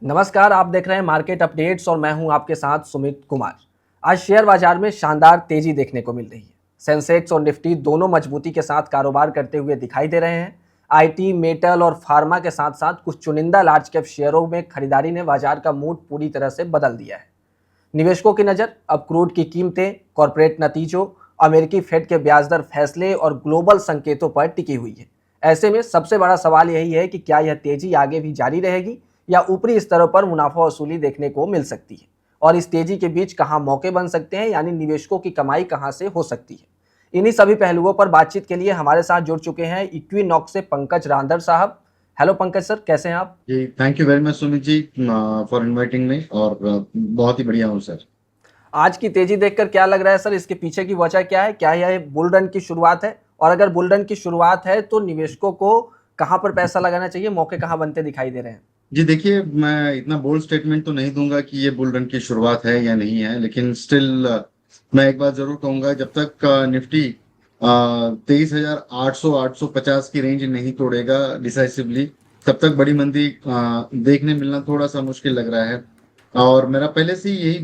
नमस्कार, आप देख रहे हैं मार्केट अपडेट्स और मैं हूं आपके साथ सुमित कुमार। आज शेयर बाजार में शानदार तेजी देखने को मिल रही है। सेंसेक्स और निफ्टी दोनों मजबूती के साथ कारोबार करते हुए दिखाई दे रहे हैं। आईटी, मेटल और फार्मा के साथ साथ कुछ चुनिंदा लार्ज कैप शेयरों में खरीदारी ने बाजार का मूड पूरी तरह से बदल दिया है। निवेशकों की नज़र अब क्रूड की कीमतें, कॉरपोरेट नतीजों, अमेरिकी फेड के ब्याज दर फैसले और ग्लोबल संकेतों पर टिकी हुई है। ऐसे में सबसे बड़ा सवाल यही है कि क्या यह तेजी आगे भी जारी रहेगी या ऊपरी स्तरों पर मुनाफा वसूली देखने को मिल सकती है, और इस तेजी के बीच कहां मौके बन सकते हैं, यानी निवेशकों की कमाई कहां से हो सकती है। इन्हीं सभी पहलुओं पर बातचीत के लिए हमारे साथ जुड़ चुके हैं इक्विनॉक्स से पंकज रांदर साहब। हेलो पंकज सर, कैसे हैं आप? जी, thank you very much Sumit ji for inviting me. और बहुत ही बढ़िया हूँ सर। आज की तेजी देखकर क्या लग रहा है सर? इसके पीछे की वजह क्या है? क्या यह बुल रन की शुरुआत है? और अगर बुल रन की शुरुआत है तो निवेशकों को कहां पर पैसा लगाना चाहिए, मौके कहां बनते दिखाई दे रहे हैं? जी देखिए, मैं इतना बोल्ड स्टेटमेंट तो नहीं दूंगा कि ये बुल रन की शुरुआत है या नहीं है, लेकिन स्टिल मैं एक बात जरूर कहूंगा, जब तक निफ्टी 23,800 850 की रेंज नहीं तोड़ेगा डिसाइसिवली, तब तक बड़ी मंदी देखने मिलना थोड़ा सा मुश्किल लग रहा है। और मेरा पहले से यही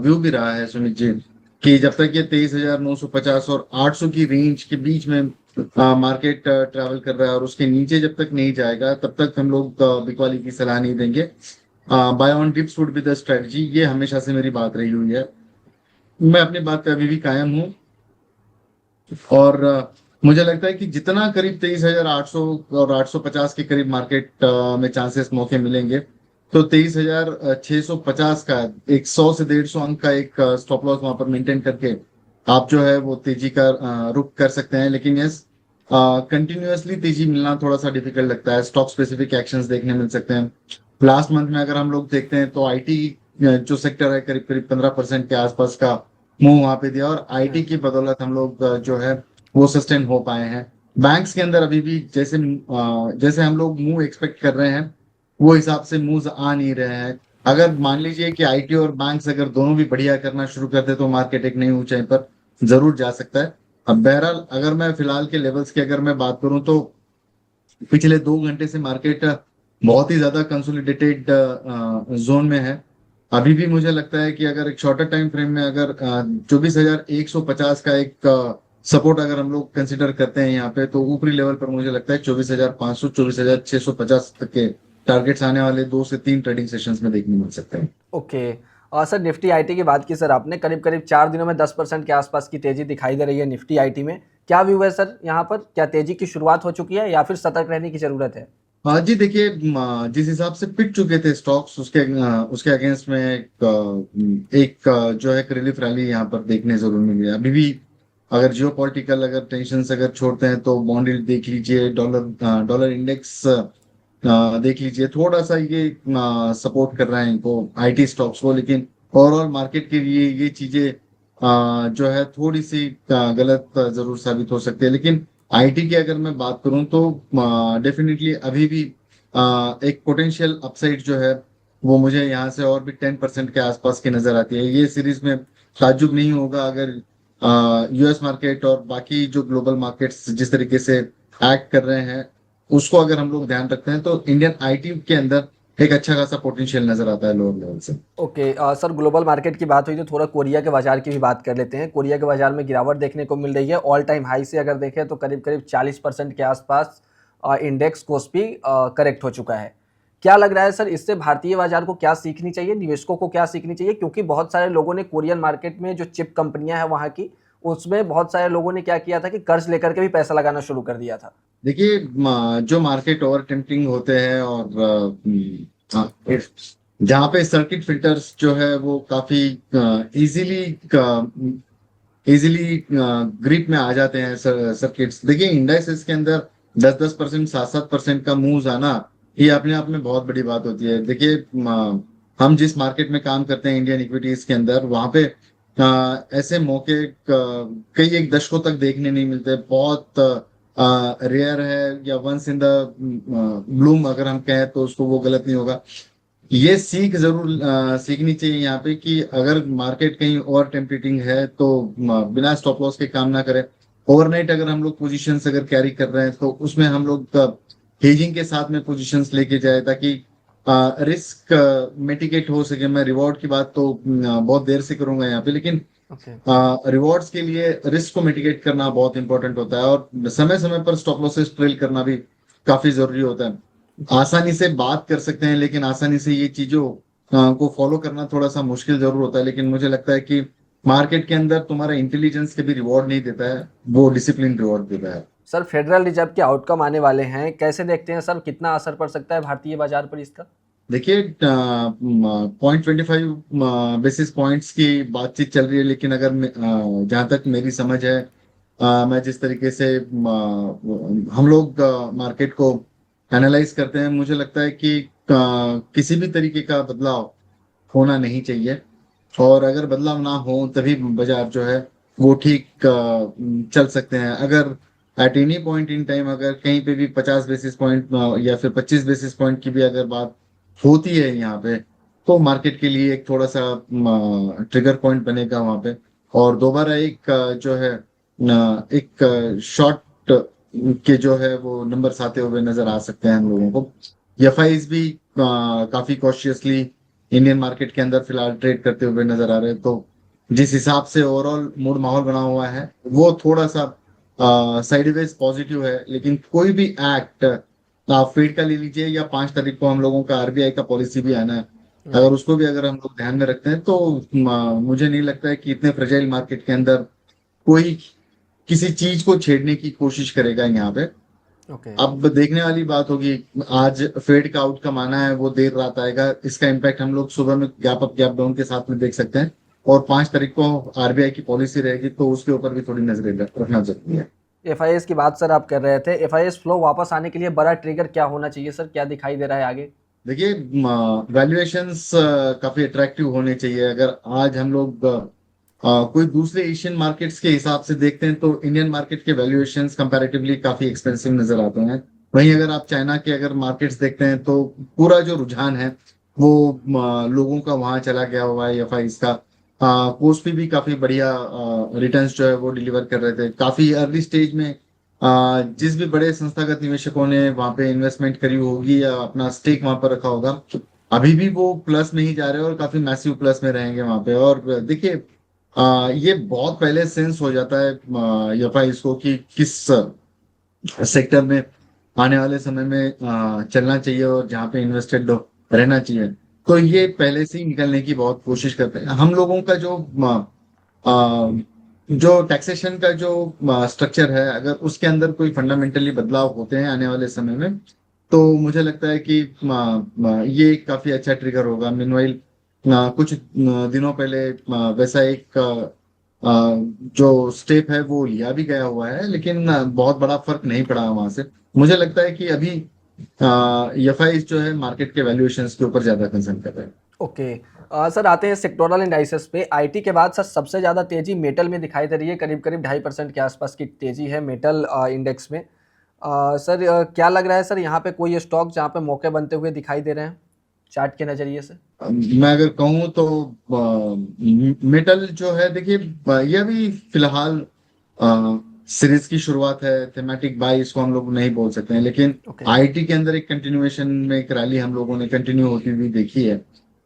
व्यू भी रहा है सुमित जी, कि जब तक ये 23,950 और 800 की रेंज के बीच में मार्केट ट्रैवल कर रहा है और उसके नीचे जब तक नहीं जाएगा, तब तक हम लोग बिकवाली की सलाह नहीं देंगे। Buy on dips would be the strategy, ये हमेशा से मेरी बात रही हुई है। मैं अपनी बात पे अभी भी कायम हूँ। और मुझे लगता है कि जितना करीब 23,800 और 850 के करीब मार्केट में चांसेस मौके मिलेंगे, तो 23,650 का एक 100 से 150 अंक का एक स्टॉप लॉस वहां पर मेंटेन करके आप जो है वो तेजी का रुख कर सकते हैं। लेकिन यस, कंटिन्यूअसली तेजी मिलना थोड़ा सा डिफिकल्ट लगता है। स्टॉक स्पेसिफिक एक्शंस देखने मिल सकते हैं। लास्ट मंथ में अगर हम लोग देखते हैं तो आईटी जो सेक्टर है, करीब करीब 15% के आसपास का मूव वहां पे दिया, और आईटी की बदौलत हम लोग जो है वो सस्टेन हो पाए हैं। बैंक्स के अंदर अभी भी जैसे हम लोग मूव एक्सपेक्ट कर रहे हैं, वो हिसाब से मूव आ नहीं रहे हैं। अगर मान लीजिए कि आईटी और बैंक्स अगर दोनों भी बढ़िया करना शुरू करते तो मार्केट एक नई ऊंचाई पर जरूर जा सकता है। अब बहरहाल, अगर मैं फिलहाल के लेवल्स की अगर मैं बात करूं तो पिछले 2 घंटे से मार्केट बहुत ही ज्यादा कंसोलिडेटेड जोन में है। अभी भी मुझे लगता है कि अगर एक शॉर्टर टाइम फ्रेम में अगर 24,150 का एक सपोर्ट अगर हम लोग कंसिडर करते हैं यहाँ पे, तो ऊपरी लेवल पर मुझे लगता है 24,500 24,650 तक के टारगेट्स आने वाले 2 से 3 ट्रेडिंग सेशंस में देखने मिल सकते हैं। ओके। और सर, निफ्टी आईटी की बात की सर आपने, करीब करीब 4 दिनों में 10% के आसपास की तेजी दिखाई दे रही है निफ्टी आईटी में। क्या व्यू है सर यहाँ पर? क्या तेजी की शुरुआत हो चुकी है या फिर सतर्क रहने की जरूरत है? हाँ जी, देखिए, जिस हिसाब से पिट चुके थे स्टॉक्स, उसके अगेंस्ट में जो है रिलीफ रैली यहाँ पर देखने जरूर मिली है। अभी भी अगर जियो पॉलिटिकल अगर टेंशन अगर छोड़ते हैं तो बॉन्ड यील्ड देख लीजिए, डॉलर डॉलर इंडेक्स देख लीजिए, थोड़ा सा ये सपोर्ट कर रहे हैं इनको आईटी स्टॉक्स को। लेकिन ओवरऑल मार्केट के लिए ये चीजें जो है थोड़ी सी गलत जरूर साबित हो सकती है। लेकिन आईटी की अगर मैं बात करूं तो डेफिनेटली अभी भी एक पोटेंशियल अपसाइड जो है वो मुझे यहाँ से और भी 10% के आसपास की नजर आती है। ये सीरीज में ताज्जुब नहीं होगा अगर यूएस मार्केट और बाकी जो ग्लोबल मार्केट्स जिस तरीके से एक्ट कर रहे हैं, उसको अगर हम लोग ध्यान रखते हैं तो इंडियन आईटी के अंदर एक अच्छा खासा पोटेंशियल नजर आता है लोअर लेवल से। ओके। सर, ग्लोबल मार्केट की बात हुई तो थोड़ा कोरिया के बाजार की भी बात कर लेते हैं। कोरिया के बाजार में गिरावट देखने को मिल रही है। ऑल टाइम हाई से अगर देखें तो करीब करीब 40% के आसपास इंडेक्स कोस्पी करेक्ट हो चुका है। क्या लग रहा है सर, इससे भारतीय बाजार को क्या सीखनी चाहिए, निवेशकों को क्या सीखनी चाहिए? क्योंकि बहुत सारे लोगों ने कोरियन मार्केट में जो चिप कंपनियां हैं वहाँ की, उसमें बहुत सारे लोगों ने क्या किया था कि कर्ज लेकर के भी पैसा लगाना शुरू कर दिया था। देखिए, जो मार्केट ओवर टेम्पटिंग होते हैं और जहाँ पे सर्किट फिल्टर्स जो है वो काफी इजीली इजीली ग्रिप में आ जाते हैं सर्किट्स। देखिए, इंडाइसेस के अंदर 10-10% 7-7% का मूव आना, ये अपने आप में बहुत बड़ी बात होती है। देखिए, हम जिस मार्केट में काम करते हैं इंडियन इक्विटीज के अंदर, वहां पे ऐसे मौके कई एक दशकों तक देखने नहीं मिलते। बहुत रेयर है, या वंस इन द ब्लूम अगर हम कहें तो उसको वो गलत नहीं होगा। ये सीख जरूर सीखनी चाहिए यहाँ पे कि अगर मार्केट कहीं ओवर टेम्पटिंग है तो बिना स्टॉप लॉस के काम ना करें। ओवरनाइट अगर हम लोग पोजीशंस अगर कैरी कर रहे हैं तो उसमें हम लोग हेजिंग के साथ में पोजीशंस लेके जाए, ताकि रिस्क मिटिगेट हो सके। मैं रिवॉर्ड की बात तो बहुत देर से करूंगा यहाँ पे, लेकिन ओके। रिवॉर्ड्स के लिए रिस्क को मिटिगेट करना बहुत इंपॉर्टेंट होता है, और समय समय पर स्टॉप लॉसेस ट्रेल करना भी काफी जरूरी होता है। आसानी से बात कर सकते हैं, लेकिन आसानी से ये चीजों को फॉलो करना थोड़ा सा मुश्किल जरूर होता है। लेकिन मुझे लगता है कि मार्केट के अंदर तुम्हारा इंटेलिजेंस कभी रिवॉर्ड नहीं देता है, वो डिसिप्लिन रिवॉर्ड देता है। सर फेडरल रिजर्व के आउटकम आने वाले हैं, कैसे देखते हैं सर, कितना असर पड़ सकता है भारतीय बाजार पर इसका? देखिए, 0.25 बेसिस पॉइंट्स की बातचीत चल रही है, लेकिन अगर जहां तक मेरी समझ है, मैं जिस तरीके से हम लोग मार्केट को एनालाइज करते हैं, मुझे लगता है कि किसी भी तरीके का बदलाव होना नहीं चाहिए। और अगर बदलाव ना हो तभी बाजार जो है वो ठीक चल सकते हैं। अगर at any point in time अगर कहीं पे भी 50 बेसिस पॉइंट या फिर 25 बेसिस पॉइंट की भी अगर बात होती है यहाँ पे, तो मार्केट के लिए एक थोड़ा सा ट्रिगर पॉइंट बनेगा वहां पे। और दोबारा एक जो है एक शॉर्ट के जो है वो नंबर्स आते हुए नजर आ सकते हैं हम लोगों को। एफआईज भी काफी कॉशियसली इंडियन मार्केट के अंदर फिलहाल ट्रेड करते हुए नजर आ रहे हैं। तो जिस हिसाब से ओवरऑल मूड माहौल बना हुआ है, वो थोड़ा सा साइडवेज पॉजिटिव है। लेकिन कोई भी एक्ट, आप फेड का ले लीजिए, या 5 तारीख को हम लोगों का आरबीआई का पॉलिसी भी आना है, अगर राइट। उसको भी अगर हम लोग ध्यान में रखते हैं, तो मुझे नहीं लगता है कि इतने फ्रेजाइल मार्केट के अंदर कोई किसी चीज को छेड़ने की कोशिश करेगा यहाँ पे। ओके। अब देखने वाली बात होगी, आज फेड का आउटकम आना है, वो देर रात आएगा। इसका इम्पैक्ट हम लोग सुबह में गैप अप गैप डाउन के साथ में देख सकते हैं। और 5 तारीख को आरबीआई की पॉलिसी रहेगी, तो उसके ऊपर भी थोड़ी नजर रखना जरूरी है। एफआईएस की बात सर आप कर रहे थे, एफआईएस फ्लो वापस आने के लिए बड़ा ट्रिगर क्या होना चाहिए सर, क्या दिखाई दे रहा है आगे? देखिए, वैल्यूएशंस काफी अट्रैक्टिव होने चाहिए। अगर आज हम लोग कोई दूसरे एशियन मार्केट्स के हिसाब से देखते हैं, तो इंडियन मार्केट के वैल्यूएशंस कंपैरेटिवली काफी एक्सपेंसिव नजर आते हैं। वहीं अगर आप चाइना के अगर मार्केट्स देखते हैं, तो पूरा जो रुझान है वो लोगों का वहां चला गया हुआ है। एफआईज का कोस्पी भी काफी बढ़िया रिटर्न्स जो है वो डिलीवर कर रहे थे काफी अर्ली स्टेज में। जिस भी बड़े संस्थागत निवेशकों ने वहां पे इन्वेस्टमेंट करी होगी या अपना स्टेक वहां पर रखा होगा, अभी भी वो प्लस में ही जा रहे हैं और काफी मैसिव प्लस में रहेंगे वहां पे। और देखिए, ये बहुत पहले सेंस हो जाता है एफआई इसको कि किस सेक्टर में आने वाले समय में चलना चाहिए और जहाँ पे इन्वेस्टेड रहना चाहिए। तो ये पहले से ही निकलने की बहुत कोशिश करते हैं। हम लोगों का जो टैक्सेशन का जो स्ट्रक्चर है, अगर उसके अंदर कोई फंडामेंटली बदलाव होते हैं आने वाले समय में, तो मुझे लगता है कि ये काफी अच्छा ट्रिगर होगा। मीनवाइल कुछ दिनों पहले वैसा एक जो स्टेप है वो लिया भी गया हुआ है, लेकिन बहुत बड़ा फर्क नहीं पड़ा वहां से। मुझे लगता है कि अभी एफआई जो है मार्केट के वैल्यूएशंस के ऊपर ज्यादा कंसर्न कर रहे हैं। ओके। सर आते हैं सेक्टोरल इंडाइसेस पे। आईटी के बाद सर सबसे ज़्यादा तेजी मेटल में दिखाई दे रही है, करीब करीब 2.5% के आसपास की तेजी है मेटल इंडेक्स में। सर क्या लग रहा है सर, यहाँ पे कोई स्टॉक जहाँ पे मौके बनते हुए दिखाई दे रहे हैं चार्ट के नज़रिए से? मैं अगर कहूँ तो मेटल जो है, देखिए, यह भी फिलहाल सीरीज की शुरुआत है। थेमेटिक बाय इसको हम लोग नहीं बोल सकते हैं, लेकिन ओके। आईटी के अंदर एक कंटिन्यूएशन में एक रैली हम लोगों ने कंटिन्यू होती हुई देखी है।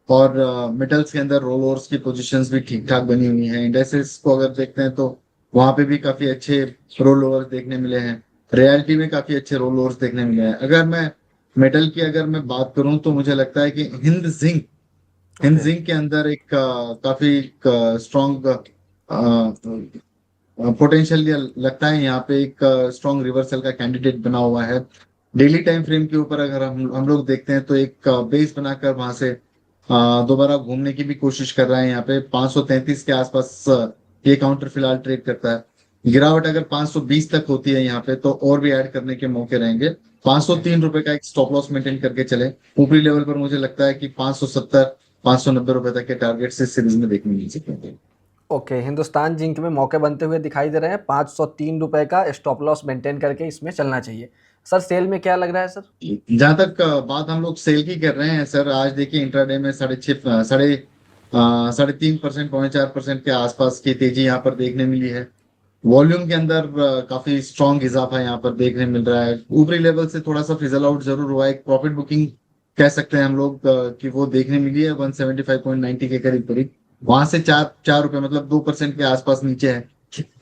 और मेटल्स के अंदर रोल ओवर्स की पोजीशंस भी ठीक ठाक बनी हुई हैं। इंडेक्सेस को अगर देखते हैं, तो वहां पे भी काफी अच्छे रोल ओवर्स देखने मिले हैं। रियलिटी में काफी अच्छे रोल ओवर्स देखने मिले हैं। अगर मैं मेटल की अगर मैं बात करूं, तो मुझे लगता है कि हिंद ओके। जिंक के अंदर एक काफी स्ट्रॉन्ग पोटेंशियल लगता है। यहाँ पे एक स्ट्रॉन्ग रिवर्सल का कैंडिडेट बना हुआ है। डेली टाइम फ्रेम के ऊपर अगर हम लोग देखते हैं, तो एक बेस बनाकर वहां से दोबारा घूमने की भी कोशिश कर रहा है। यहाँ पे 533 के आसपास ये काउंटर फिलहाल ट्रेड करता है। गिरावट अगर 520 तक होती है यहाँ पे, तो और भी ऐड करने के मौके रहेंगे। ओके। 503 रुपए का एक स्टॉप लॉस मेंटेन करके चले। ऊपरी लेवल पर मुझे लगता है कि 570 590 रुपए तक के टारगेट से सीरीज में देखने मिल सकते हैं। ओके, हिंदुस्तान जिंक में मौके बनते हुए दिखाई दे रहे हैं, 503 रुपये का स्टॉप लॉस मेंटेन करके इसमें चलना चाहिए। सर सेल में क्या लग रहा है सर? जहां तक बात हम लोग सेल की कर रहे हैं सर, आज देखिए इंट्राडे में 3.5% 4% के आसपास की तेजी यहाँ पर देखने मिली है। वॉल्यूम के अंदर काफी स्ट्रॉन्ग इजाफा यहाँ पर देखने मिल रहा है। ऊपरी लेवल से थोड़ा सा फिजल आउट जरूर हुआ है। एक प्रॉफिट बुकिंग कह सकते हैं हम लोग कि वो देखने मिली है 175.90 के करीब करीब। वहां से 4 रुपए मतलब 2% के आसपास नीचे है।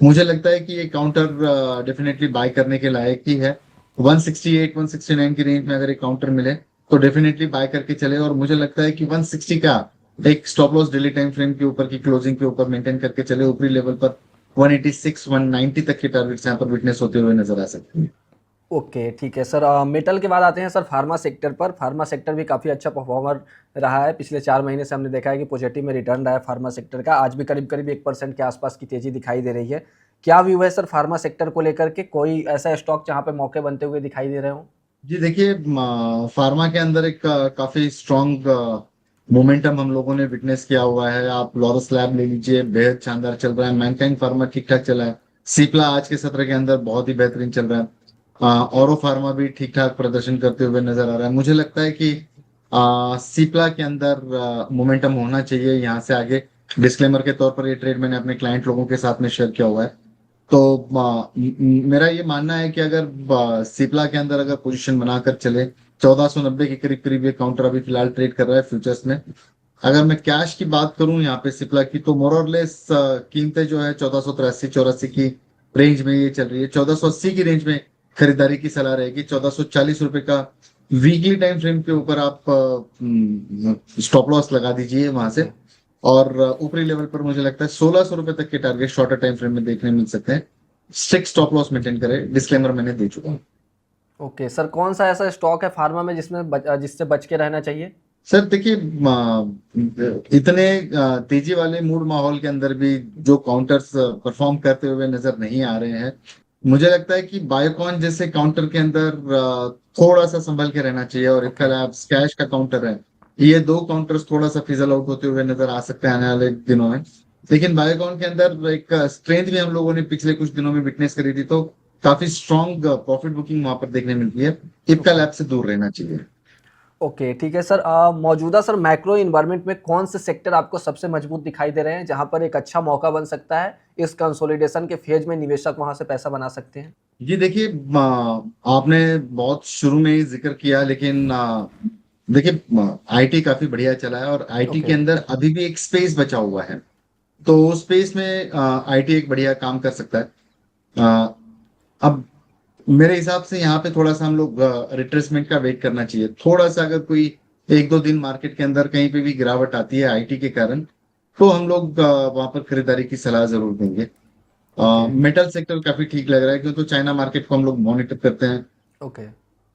मुझे लगता है कि ये काउंटर डेफिनेटली बाय करने के लायक ही है। 168 169 की रेंज में अगर एक काउंटर मिले तो डेफिनेटली बाय करके चले, और मुझे लगता है कि 160 का एक stop loss daily time frame के ऊपर की क्लोजिंग के ऊपर मेंटेन करके चले। ऊपरी लेवल पर 186 190 तक के टारगेट्स यहाँ पर विटनेस होते हुए नजर आ सकते हैं। ओके, ठीक है सर। मेटल के बाद आते हैं सर फार्मा सेक्टर पर। फार्मा सेक्टर भी काफ़ी अच्छा परफॉर्मर रहा है। पिछले 4 महीने से हमने देखा है कि पॉजिटिव में रिटर्न रहा है फार्मा सेक्टर का। आज भी करीब करीब 1% के आसपास की तेजी दिखाई दे रही है। क्या व्यू है सर फार्मा सेक्टर को लेकर के? कोई ऐसा स्टॉक जहाँ पे मौके बनते हुए दिखाई दे रहे हो? जी देखिए, फार्मा के अंदर एक काफी स्ट्रॉन्ग मोमेंटम हम लोगों ने विटनेस किया हुआ है। आप लॉरस लैब ले लीजिए, बेहद शानदार चल रहा है। मैनकाइंड फार्मा ठीक ठाक चला है। सीप्ला आज के सत्र के अंदर बहुत ही बेहतरीन चल रहा है। औरो फार्मा भी ठीक ठाक प्रदर्शन करते हुए नजर आ रहा है। मुझे लगता है कि सीप्ला के अंदर मोमेंटम होना चाहिए यहाँ से आगे। डिस्क्लेमर के तौर पर ये ट्रेड मैंने अपने क्लाइंट लोगों के साथ में शेयर किया हुआ है। तो मेरा ये मानना है कि अगर सिप्ला के अंदर अगर पोजीशन बनाकर चले, 1490 के करीब करीब ये काउंटर अभी फिलहाल ट्रेड कर रहा है फ्यूचर्स में। अगर मैं कैश की बात करूं यहाँ पे सिप्ला की, तो मोर और लेस कीमतें जो है 1483 84 की रेंज में ये चल रही है। 1480 की रेंज में खरीदारी की सलाह रहेगी। 1440 रुपए का वीकली टाइम फ्रेम के ऊपर आप स्टॉप लॉस लगा दीजिए वहां से। ओके। और ऊपरी लेवल पर मुझे लगता है 1600 रुपए तक के टारगेट शॉर्टर टाइम फ्रेम में देखने मिल सकते हैं। स्ट्रिक्ट स्टॉप लॉस मेंटेन करें, डिस्क्लेमर मैंने दे चुका हूँ। ओके सर, कौन सा ऐसा स्टॉक है फार्मा में जिससे बच के रहना चाहिए? सर देखिए, इतने तेजी वाले मूड माहौल के अंदर भी जो काउंटर्स परफॉर्म करते हुए नजर नहीं आ रहे हैं, मुझे लगता है कि बायोकॉन जैसे काउंटर के अंदर थोड़ा सा संभल के रहना चाहिए। और एक ओके। कैश का काउंटर है, ये दो काउंटर्स थोड़ा सा फिजल आउट होते हुए नजर आ सकते हैं आने वाले दिनों में। लेकिन बायोकॉन के अंदर एक स्ट्रेंथ भी हम लोगों ने पिछले कुछ दिनों में विटनेस करी थी, तो काफी स्ट्रॉन्ग प्रॉफिट बुकिंग वहां पर देखने मिलती है। इप्का ओके। लैब से दूर रहना चाहिए। ओके, ठीक है सर। मौजूदा सर मैक्रो इन्वायरमेंट में कौन से सेक्टर आपको सबसे मजबूत दिखाई दे रहे हैं, जहां पर एक अच्छा मौका बन सकता है? इस कंसोलिडेशन के फेज में निवेशक वहां से पैसा बना सकते हैं। जी देखिए, आपने बहुत शुरू में ही जिक्र किया, लेकिन देखिए आईटी काफी बढ़िया चला है, और आईटी के ओके। अंदर अभी भी एक स्पेस बचा हुआ है। तो उस स्पेस में आईटी एक बढ़िया काम कर सकता है। अ, अब मेरे हिसाब से यहाँ पे थोड़ा सा हम लोग रिट्रेसमेंट का वेट करना चाहिए। थोड़ा सा अगर कोई 1 2 दिन मार्केट के अंदर कहीं पे भी गिरावट आती है आईटी के कारण, तो हम लोग वहां पर खरीदारी की सलाह जरूर देंगे। ओके। मेटल सेक्टर काफी ठीक लग रहा है, क्योंकि तो चाइना मार्केट को हम लोग मॉनिटर करते हैं, ओके।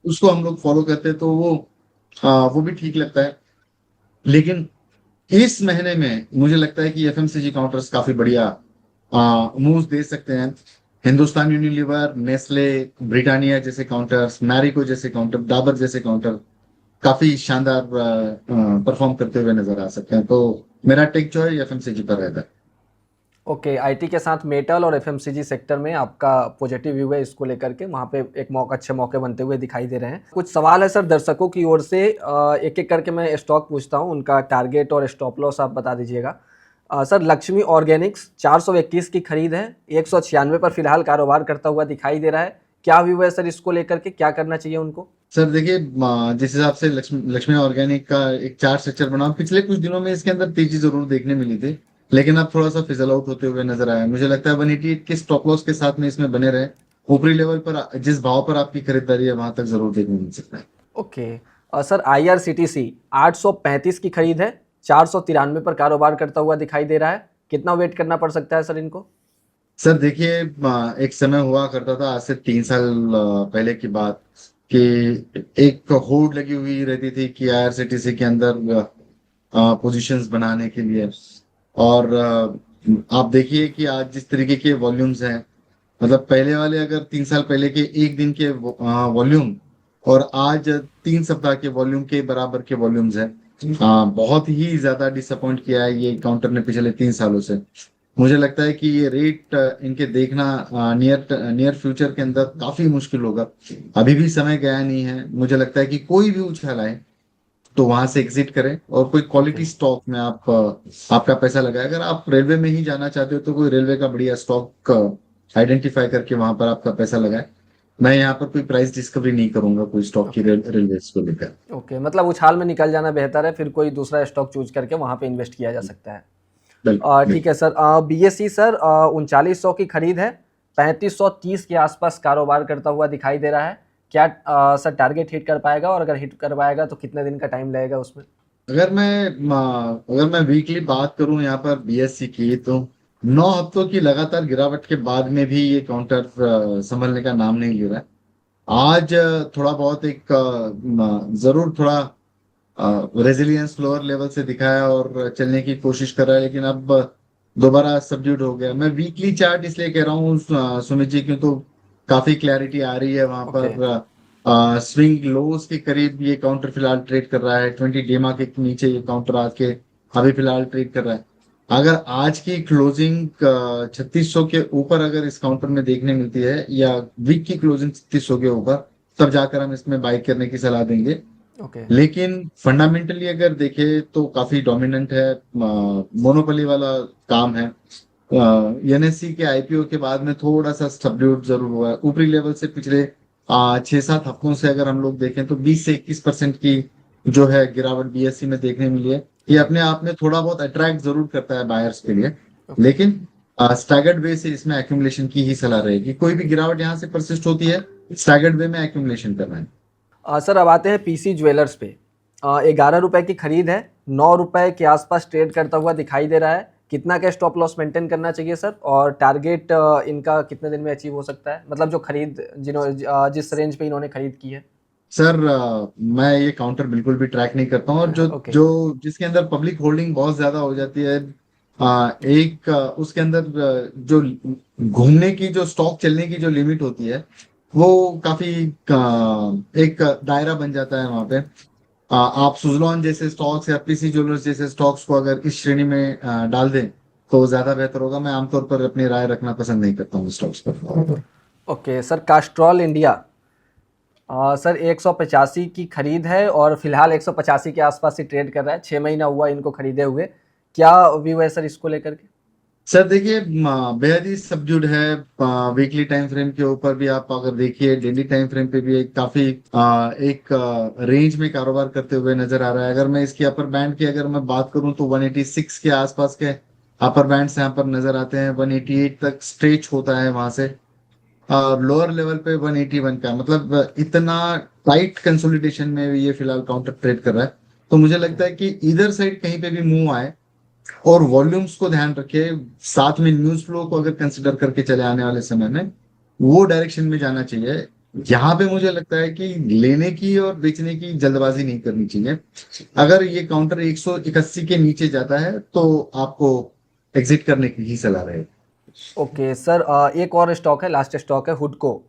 उसको हम लोग फॉलो करते हैं, तो वो भी ठीक लगता है। लेकिन इस महीने में मुझे लगता है कि एफएमसीजी काउंटर्स काफी बढ़िया मूव्स दे सकते हैं। हिंदुस्तान यूनिलीवर, नेस्ले, ब्रिटानिया जैसे काउंटर्स, मैरिको जैसे काउंटर, डाबर जैसे काउंटर काफी शानदार परफॉर्म करते हुए नजर आ सकते हैं। तो मेरा टेक जो है एफएमसीजी पर रहता है। ओके, आईटी के साथ मेटल और एफएमसीजी सेक्टर में आपका पॉजिटिव व्यू है इसको लेकर के। वहाँ पे एक अच्छे मौके बनते हुए दिखाई दे रहे हैं। कुछ सवाल है सर दर्शकों की ओर से, एक एक करके मैं स्टॉक पूछता हूँ, उनका टारगेट और स्टॉप लॉस आप बता दीजिएगा। सर लक्ष्मी ऑर्गेनिक्स 421 की खरीद है, 196 पर फिलहाल कारोबार करता हुआ दिखाई दे रहा है। क्या व्यू है सर इसको लेकर के? क्या करना चाहिए उनको? सर देखिए, जिस हिसाब से लक्ष्मी ऑर्गेनिक का एक चार्ट स्ट्रक्चर बना, पिछले कुछ दिनों में इसके अंदर तेजी जरूर देखने मिली थी, लेकिन अब थोड़ा सा फिजल आउट होते हुए नजर आया। मुझे लगता है 188 के स्टॉप लॉस के साथ में इसमें बने रहे। ऊपरी लेवल पर जिस भाव पर आपकी खरीदारी है वहां तक जरूर देखने मिल सकता है। ओके। सर आईआरसीटीसी 835 की खरीद है, 493 पर कारोबार करता हुआ दिखाई दे रहा है। कितना वेट करना पड़ सकता है सर इनको? सर देखिए, एक समय हुआ करता था आज से 3 साल पहले की बात, कि एक होड़ लगी हुई रहती थी कि आईआरसीटीसी के अंदर पोजीशंस बनाने के लिए। और आप देखिए कि आज जिस तरीके के वॉल्यूम्स हैं, मतलब पहले वाले अगर 3 साल पहले के एक दिन के वॉल्यूम और आज 3 सप्ताह के वॉल्यूम के बराबर के वॉल्यूम्स हैं। बहुत ही ज्यादा डिसअपॉइंट किया है ये काउंटर ने पिछले 3 सालों से। मुझे लगता है कि ये रेट इनके देखना नियर नियर फ्यूचर के अंदर काफी मुश्किल होगा। अभी भी समय गया नहीं है। मुझे लगता है कि कोई भी उछाल आए तो वहां से एग्जिट करें, और कोई ओके। क्वालिटी स्टॉक में आप आपका पैसा लगाए। अगर आप रेलवे में ही जाना चाहते हो तो कोई रेलवे का बढ़िया स्टॉक आइडेंटिफाई करके वहां पर आपका पैसा लगाए। मैं यहाँ पर कोई प्राइस डिस्कवरी नहीं करूंगा कोई स्टॉक की रेलवेज को लेकर। ओके, मतलब उछाल में निकल जाना बेहतर है, फिर कोई दूसरा स्टॉक चूज करके वहां पे इन्वेस्ट किया जा सकता है। बिल्कुल। ठीक है सर। बीएसई सर 3900 की खरीद है, 3530 के आसपास कारोबार करता हुआ दिखाई दे रहा है। क्या सर टारगेट हिट कर पाएगा, और अगर हिट कर पाएगा तो कितने दिन का टाइम लगेगा उसमें? अगर मैं वीकली बात करूं यहाँ पर बीएससी की, तो 9 हफ्तों की लगातार गिरावट के बाद में भी ये काउंटर संभलने का नाम नहीं ले रहा है। आज थोड़ा बहुत एक जरूर थोड़ा रेजिलियंस लोअर लेवल से दिखाया और चलने की कोशिश कर रहा है, लेकिन अब दोबारा सबड्यूड हो गया। मैं वीकली चार्ट इसलिए कह रहा हूँ सुमित जी, क्यों तो काफी क्लैरिटी आ रही है वहां ओके। पर। स्विंग लोज के करीब ये काउंटर फिलहाल ट्रेड कर रहा है, 20 डेमा के नीचे ये काउंटर आके अभी फिलहाल ट्रेड कर रहा है। अगर आज की क्लोजिंग 3600 के ऊपर अगर इस काउंटर में देखने मिलती है, या वीक की क्लोजिंग 3600 के ऊपर, तब जाकर हम इसमें बाई करने की सलाह देंगे। ओके। लेकिन फंडामेंटली अगर देखे तो काफी डोमिनेंट है, मोनोपोली वाला काम है। एनएससी के आईपीओ के बाद में थोड़ा सा सबड्यूट जरूर हुआ है ऊपरी लेवल से। पिछले 6-7 हफ्तों से अगर हम लोग देखें तो 20 से 21% की जो है गिरावट बीएससी में देखने मिली है। ये अपने आप में थोड़ा बहुत अट्रैक्ट जरूर करता है बायर्स के लिए, ओके। लेकिन स्टैगर्ड वे से इसमें एक्यूमुलेशन की ही सलाह रहेगी। कोई भी गिरावट यहाँ से परसिस्ट होती है, स्टैगर्ड वे में एक्यूमुलेशन करना है। सर अब आते हैं पीसी ज्वेलर्स पे। 11 रुपए की खरीद है, 9 रुपए के आसपास ट्रेड करता हुआ दिखाई दे रहा है। कितना का स्टॉप लॉस मेंटेन करना चाहिए सर, और टारगेट इनका कितने दिन में अचीव हो सकता है, मतलब जो खरीद जिस रेंज पे इन्होंने खरीद की है? सर मैं ये काउंटर बिल्कुल भी ट्रैक नहीं करता हूँ, और जो ओके। जो जिसके अंदर पब्लिक होल्डिंग बहुत ज्यादा हो जाती है, उसके अंदर जो घूमने की, जो स्टॉक चलने की जो लिमिट होती है, वो काफी एक दायरा बन जाता है वहां पे। आप सुजलॉन जैसे स्टॉक्स या पीसी ज्वेलर्स जैसे स्टॉक्स को अगर इस श्रेणी में डाल दें तो ज्यादा बेहतर होगा। मैं आमतौर पर अपनी राय रखना पसंद नहीं करता हूँ स्टॉक्स पर। ओके सर, कास्ट्रॉल इंडिया सर 185 की खरीद है, और फिलहाल 185 के आसपास ही ट्रेड कर रहा है। 6 महीना हुआ इनको खरीदे हुए। क्या व्यू है सर इसको लेकर के? सर देखिए, बेहद ही सबड्यूड है। वीकली टाइम फ्रेम के ऊपर भी आप अगर देखिए, डेली टाइम फ्रेम पे भी एक काफी एक रेंज में कारोबार करते हुए नजर आ रहा है। अगर मैं इसकी अपर बैंड की अगर मैं बात करूं तो 186 के आसपास के अपर बैंड्स यहाँ पर नजर आते हैं। 188 तक स्ट्रेच होता है वहां से, और लोअर लेवल पे 181 का, मतलब इतना टाइट कंसोलिडेशन में ये फिलहाल काउंटर ट्रेड कर रहा है। तो मुझे लगता है कि इधर साइड कहीं पे भी मूव आए, और वॉल्यूम्स को ध्यान रखे, साथ में न्यूज फ्लो को अगर कंसिडर करके चले आने वाले समय में, वो डायरेक्शन में जाना चाहिए। यहाँ पे मुझे लगता है कि लेने की और बेचने की जल्दबाजी नहीं करनी चाहिए। अगर ये काउंटर 181 के नीचे जाता है तो आपको एग्जिट करने की ही सलाह रहेगी। ओके सर, एक और स्टॉक है, लास्ट स्टॉक है हुडको।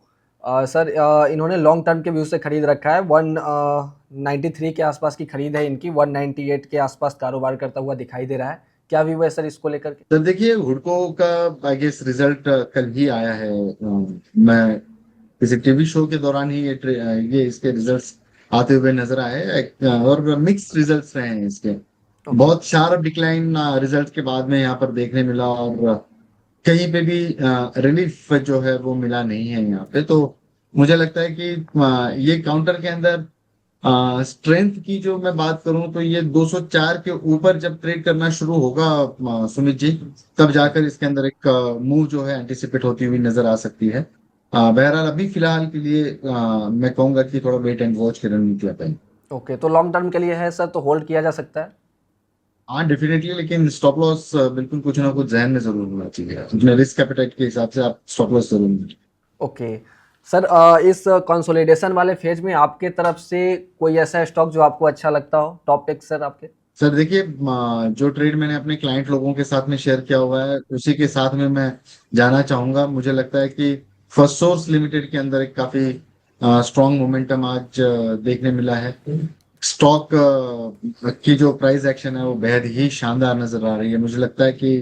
सर इन्होंने लॉन्ग टर्म के व्यू से खरीद रखा है। 193 के आसपास की खरीद है इनकी, 198 के आसपास कारोबार करता हुआ दिखाई दे रहा है। क्या व्यू है सर इसको लेकर के? सर देखिए, हुडको का आई गेस रिजल्ट कल ही आया है। मैं किसी टीवी शो के दौरान ही ये इसके रिजल्ट्स आते हुए नजर आए, और मिक्स्ड रिजल्ट्स रहे हैं इसके। ओके। बहुत शार्प डिक्लाइन रिजल्ट के बाद में यहाँ पर देखने मिला, और कहीं पे भी रिलीफ जो है वो मिला नहीं है यहाँ पे। तो मुझे लगता है कि ये काउंटर के अंदर स्ट्रेंथ की जो मैं बात करूं तो ये 204 के ऊपर जब ट्रेड करना शुरू होगा सुमित जी, तब जाकर इसके अंदर एक मूव जो है एंटिसिपेट होती हुई नजर आ सकती है। बहरहाल अभी फिलहाल के लिए मैं कहूंगा कि थोड़ा वेट एंड वॉच की रणनीति अपनाएं। ओके, तो लॉन्ग टर्म के लिए है सर, तो होल्ड किया जा सकता है? हाँ डेफिनेटली, लेकिन स्टॉप लॉस बिल्कुल कुछ ना कुछ जहन में जरूर होना चाहिए। अपने रिस्क एपेटाइट के हिसाब से आप स्टॉप लॉस जरूर लें। ओके सर, इस कंसोलिडेशन वाले फेज में आपके तरफ से कोई ऐसा स्टॉक जो आपको अच्छा लगता हो, टॉप पिक सर आपके? सर देखिए, जो ट्रेड मैंने अपने क्लाइंट लोगों के साथ में शेयर किया हुआ है उसी के साथ में मैं जाना चाहूंगा। मुझे लगता है कि फर्स्ट सोर्स लिमिटेड के अंदर एक काफी स्ट्रॉन्ग मोमेंटम आज देखने मिला है। स्टॉक की जो प्राइस एक्शन है वो बेहद ही शानदार नजर आ रही है। मुझे लगता है कि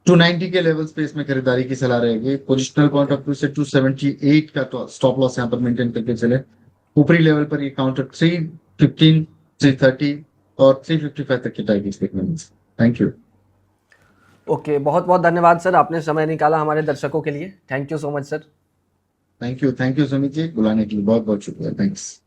290 के लेवल्स पे इसमें खरीदारी की सलाह रहेगी। Positional point okay. Of view से 278 का स्टॉप लॉस यहाँ पर मेंटेन करके चले। ऊपरी लेवल पर ये काउंटर 315, 330 और 355 तक की टारगेट्स देखने मिल सकते। Thank you. ओके, बहुत बहुत धन्यवाद सर, आपने समय निकाला हमारे दर्शकों के लिए। Thank you so much sir. Thank you Sumit ji, बुलाने के लिए बहुत बहुत शुक्रिया, थैंक्स।